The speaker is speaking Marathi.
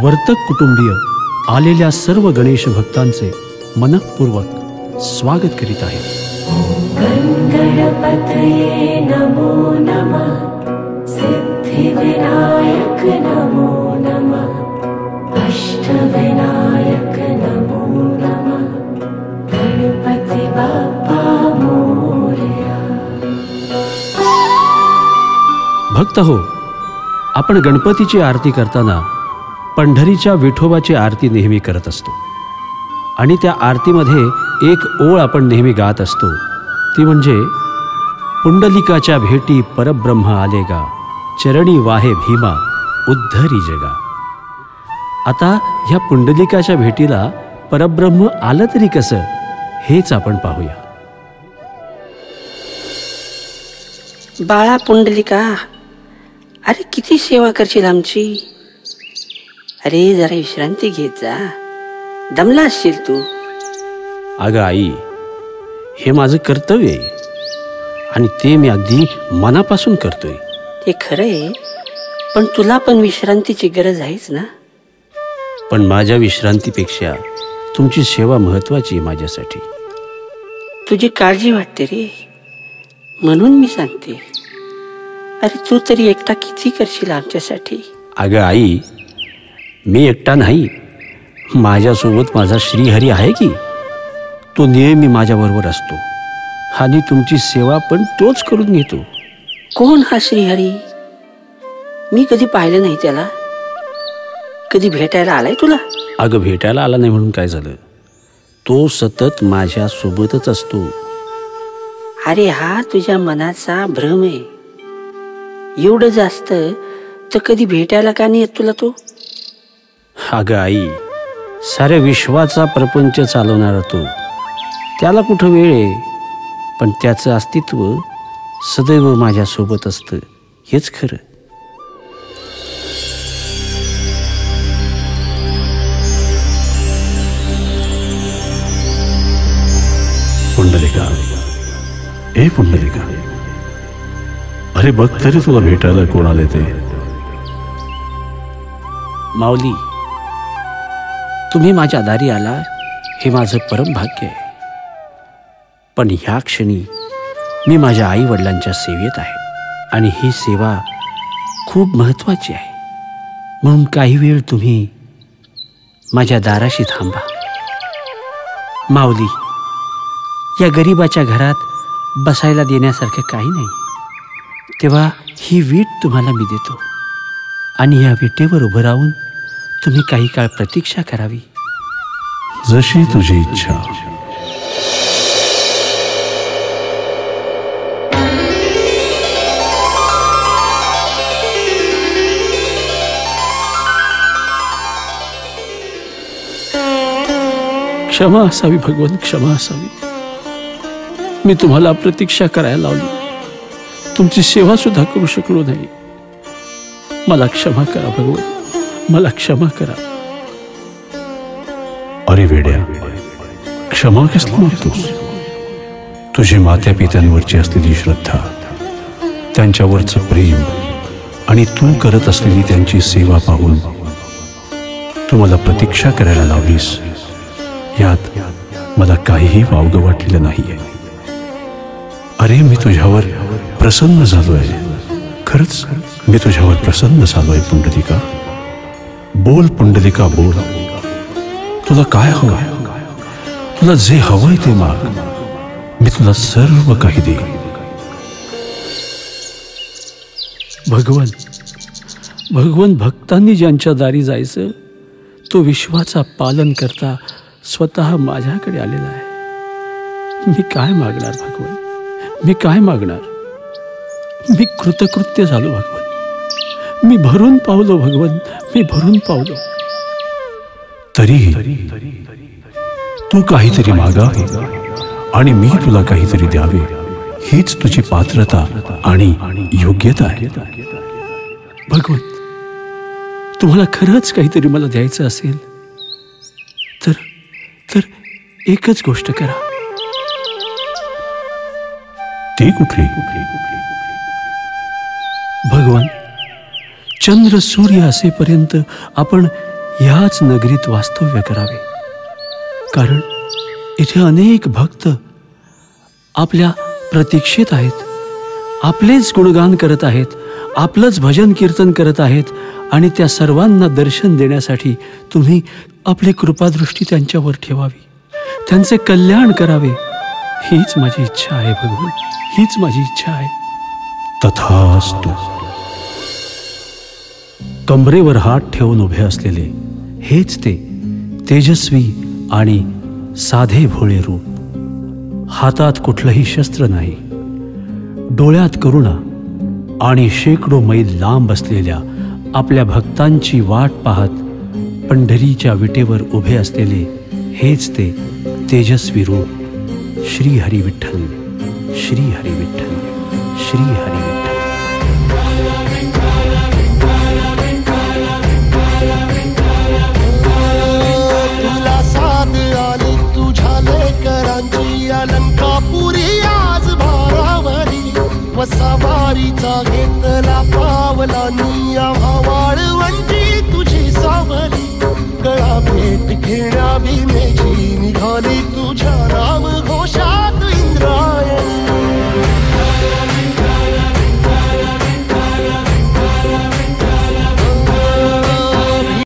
वर्तक कुटुंबीय आलेल्या सर्व गणेश भक्तांचे मनःपूर्वक स्वागत करीत आहे. गणपतये नमो नमः, सिद्धिविनायक नमो नमः, अष्टविनायक नमो नमः, गणपती बाप्पा मोरया. भक्त हो, आपण गणपतीची आरती करताना पंढरीच्या विठोबाची आरती नेहमी करत असतो आणि त्या आरतीमध्ये एक ओळ आपण नेहमी गात असतो, ती म्हणजे पुंडलिकाच्या भेटी परब्रह्म आले गा, चरणी वाहे भीमा उद्धरी जगा. आता ह्या पुंडलिकाच्या भेटीला परब्रह्म आलं तरी कसं, हेच आपण पाहूया. बाळा पुंडलिका, अरे किती सेवा करशील आमची. अरे जरा विश्रांती घेत जा, दमला असशील तू. अगं आई, हे माझं कर्तव्य आहे आणि ते मी अगदी मनापासून करतोय. ते खरं आहे, पण तुला पण विश्रांतीची गरज आहेच ना. पण माझ्या विश्रांतीपेक्षा तुमची सेवा महत्वाची आहे माझ्यासाठी. तुझी काळजी वाटते रे, म्हणून मी सांगते. अरे तू तरी एकटा किती करशील आमच्यासाठी. अगं आई, मी एकटा नाही, माझ्यासोबत माझा श्रीहरी आहे की. तो नेहमी माझ्याबरोबर असतो आणि तुमची सेवा पण तोच करून घेतो. कोण हा श्रीहरी? मी कधी पाहिलं नाही त्याला. कधी भेटायला आलाय तुला? अगं भेटायला आला नाही म्हणून काय झालं, तो सतत माझ्या सोबतच असतो. अरे हा तुझ्या मनाचा भ्रम आहे. एवढं जास्त तर कधी भेटायला का नाही येत तुला तो? अगं आई, साऱ्या विश्वाचा प्रपंच चालवणारा तो, त्याला कुठं वेळ आहे. पण त्याचं अस्तित्व सदैव माझ्यासोबत असतं, हेच खरं. पुंडलिका, ए पुंडलिका, अरे बघ तरी तुला भेटायला कोण आले ते. माऊली, तुम्ही माझ्या दारी आला हे माझं परम भाग्य आहे. पण ह्या क्षणी मी माझ्या आई वडिलांच्या सेवेत आहे आणि ही सेवा खूप महत्त्वाची आहे. म्हणून काही वेळ तुम्ही माझ्या दाराशी थांबा. माऊली, या गरिबाच्या घरात बसायला देण्यासारखं काही नाही, तेव्हा ही वीट तुम्हाला मी देतो आणि या विटेवर उभं राहून तुम्ही काही काळ प्रतीक्षा करावी. जशी तुझी इच्छा. क्षमा असावी भगवान, क्षमा असावी. मी तुम्हाला प्रतीक्षा करायला लावली, तुमची सेवा सुद्धा करू शकलो नाही. मला क्षमा करा भगवान, मला क्षमा करा. अरे वेड्या, क्षमा कसली मागतोस? तुझी मात्या पित्यांवरची असलेली श्रद्धा, त्यांच्यावरचं प्रेम आणि तू करत असलेली त्यांची सेवा पाहून तू मला प्रतीक्षा करायला लावलीस, यात मला काहीही वावगं वाटलेलं नाहीये. अरे मी तुझ्यावर प्रसन्न झालोय, खरंच मी तुझ्यावर प्रसन्न झालोय पुंडलिका. बोल पुंडलिका, बोल. तुला काय हवंय? तुला जे हवंय ते माग, मी तुला सर्व काही देईन. भगवान, भगवान, भक्तांनी ज्यांच्या दारी जायचं तो विश्वाचा पालन करता स्वतः माझ्याकडे आलेला आहे. मी काय मागणार भगवान, मी काय मागणार? मी कृतकृत्य झालो भगवान, मी भरून पावलो भगवान, मी भरून पावलो. तरीही तू काहीतरी मागावे आणि मी तुला काहीतरी द्यावे, हीच तुझी पात्रता आणि योग्यता आहे. भगवान, तुम्हाला खरंच काहीतरी मला द्यायचं असेल तर तर एकच गोष्ट करा. ती कुठली? भगवान, चंद्र सूर्य असेपर्यंत आपण ह्याच नगरीत वास्तव्य करावे, कारण इथे अनेक भक्त आपल्या प्रतीक्षेत आहेत, आपलेच गुणगान करत आहेत, आपलंच भजन कीर्तन करत आहेत आणि त्या सर्वांना दर्शन देण्यासाठी तुम्ही आपली कृपादृष्टी त्यांच्यावर ठेवावी, त्यांचे कल्याण करावे. हीच माझी इच्छा आहे भगवान, हीच माझी इच्छा आहे. तथास्तु. कमरेवर हात ठेवून उभे असलेले हेच ते तेजस्वी आणि साधे भोळे रूप. हातात कुठलंही शस्त्र नाही, डोळ्यात करुणा आणि शेकडो मैल लांब असलेल्या आपल्या भक्तांची वाट पाहत पंढरीच्या विटेवर उभे असलेले हेच ते तेजस्वी रूप. श्री हरी विठ्ठल, श्री हरी विठ्ठल, श्री हरी विठ्ठल. तुला साथ आली तुझ्या लेकरांची अलंकापुरी आज भारावरी, व सवारीचा घेतला पावलांनी आम्हा वाळवंटी तुझी सावली. गळा भेट घेण्या भीमेची निघाली तुझ्या